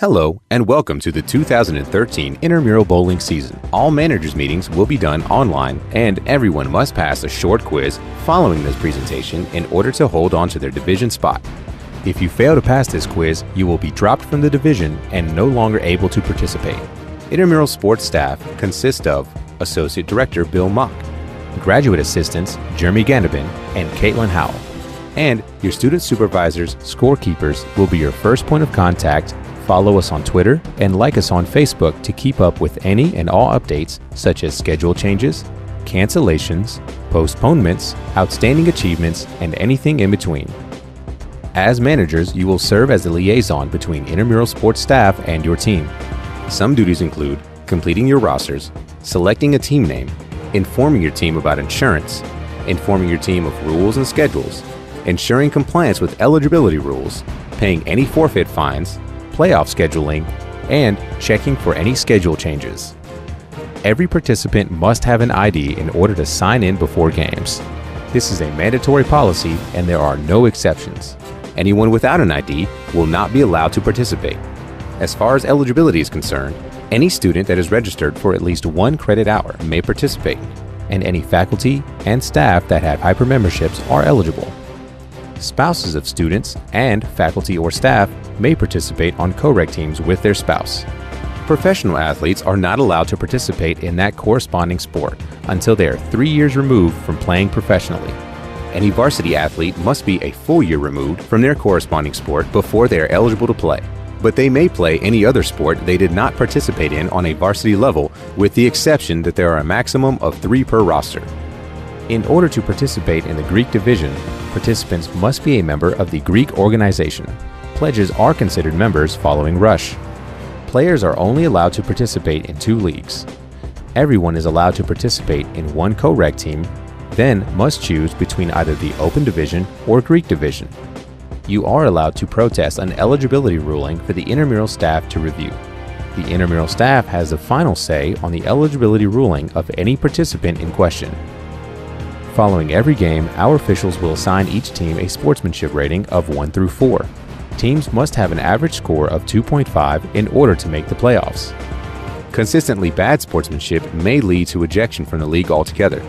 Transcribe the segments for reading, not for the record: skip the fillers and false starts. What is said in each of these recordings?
Hello and welcome to the 2013 Intramural Bowling season. All managers meetings will be done online and everyone must pass a short quiz following this presentation in order to hold on to their division spot. If you fail to pass this quiz, you will be dropped from the division and no longer able to participate. Intramural sports staff consists of Associate Director Bill Mock, Graduate Assistants Jeremy Gandabin and Caitlin Howell, and your student supervisors, scorekeepers will be your first point of contact. Follow us on Twitter and like us on Facebook to keep up with any and all updates such as schedule changes, cancellations, postponements, outstanding achievements, and anything in between. As managers, you will serve as the liaison between intramural sports staff and your team. Some duties include completing your rosters, selecting a team name, informing your team about insurance, informing your team of rules and schedules, ensuring compliance with eligibility rules, paying any forfeit fines, playoff scheduling, and checking for any schedule changes. Every participant must have an ID in order to sign in before games. This is a mandatory policy and there are no exceptions. Anyone without an ID will not be allowed to participate. As far as eligibility is concerned, any student that is registered for at least 1 credit hour may participate, and any faculty and staff that have hyper memberships are eligible. Spouses of students and faculty or staff may participate on co-rec teams with their spouse. Professional athletes are not allowed to participate in that corresponding sport until they are 3 years removed from playing professionally. Any varsity athlete must be a full year removed from their corresponding sport before they are eligible to play, but they may play any other sport they did not participate in on a varsity level, with the exception that there are a maximum of 3 per roster. In order to participate in the Greek division, participants must be a member of the Greek organization. Pledges are considered members following rush. Players are only allowed to participate in 2 leagues. Everyone is allowed to participate in 1 co-rec team, then must choose between either the Open Division or Greek Division. You are allowed to protest an eligibility ruling for the intramural staff to review. The intramural staff has the final say on the eligibility ruling of any participant in question. Following every game, our officials will assign each team a sportsmanship rating of 1 through 4. Teams must have an average score of 2.5 in order to make the playoffs. Consistently bad sportsmanship may lead to ejection from the league altogether.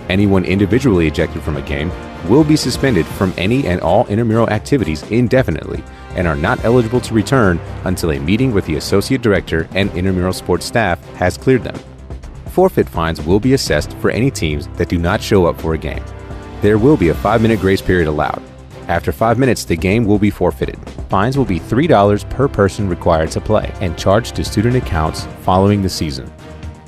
Anyone individually ejected from a game will be suspended from any and all intramural activities indefinitely and are not eligible to return until a meeting with the associate director and intramural sports staff has cleared them. Forfeit fines will be assessed for any teams that do not show up for a game. There will be a 5-minute grace period allowed. After 5 minutes, the game will be forfeited. Fines will be $3 per person required to play and charged to student accounts following the season.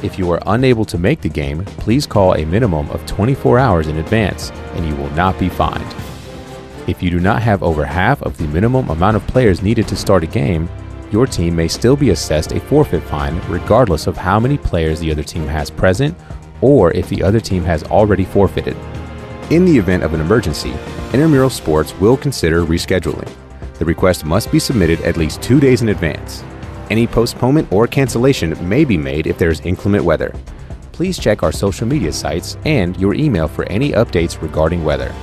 If you are unable to make the game, please call a minimum of 24 hours in advance and you will not be fined. If you do not have over half of the minimum amount of players needed to start a game, your team may still be assessed a forfeit fine regardless of how many players the other team has present or if the other team has already forfeited. In the event of an emergency, intramural sports will consider rescheduling. The request must be submitted at least 2 days in advance. Any postponement or cancellation may be made if there is inclement weather. Please check our social media sites and your email for any updates regarding weather.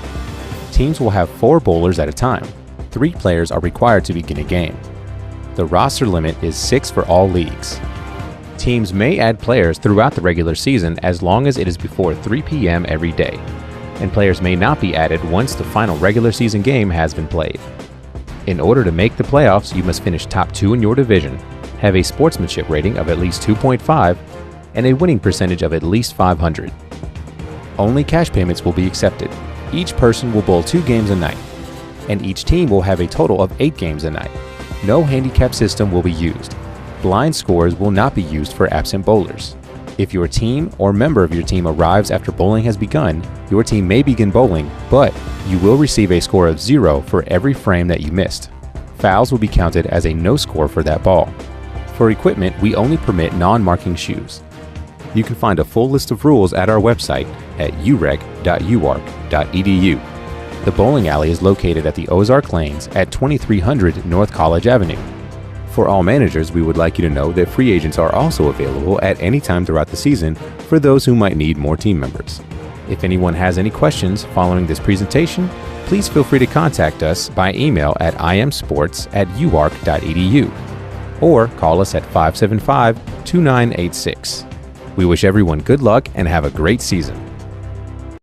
Teams will have 4 bowlers at a time. 3 players are required to begin a game. The roster limit is 6 for all leagues. Teams may add players throughout the regular season as long as it is before 3 p.m. every day, and players may not be added once the final regular season game has been played. In order to make the playoffs, you must finish top 2 in your division, have a sportsmanship rating of at least 2.5, and a winning percentage of at least 500. Only cash payments will be accepted. Each person will bowl 2 games a night, and each team will have a total of 8 games a night. No handicap system will be used. Blind scores will not be used for absent bowlers. If your team or member of your team arrives after bowling has begun, your team may begin bowling, but you will receive a score of 0 for every frame that you missed. Fouls will be counted as a no score for that ball. For equipment, we only permit non-marking shoes. You can find a full list of rules at our website at urec.uark.edu. The bowling alley is located at the Ozark Lanes at 2300 North College Avenue. For all managers, we would like you to know that free agents are also available at any time throughout the season for those who might need more team members. If anyone has any questions following this presentation, please feel free to contact us by email at imsports@uark.edu. or call us at 575-2986. We wish everyone good luck and have a great season.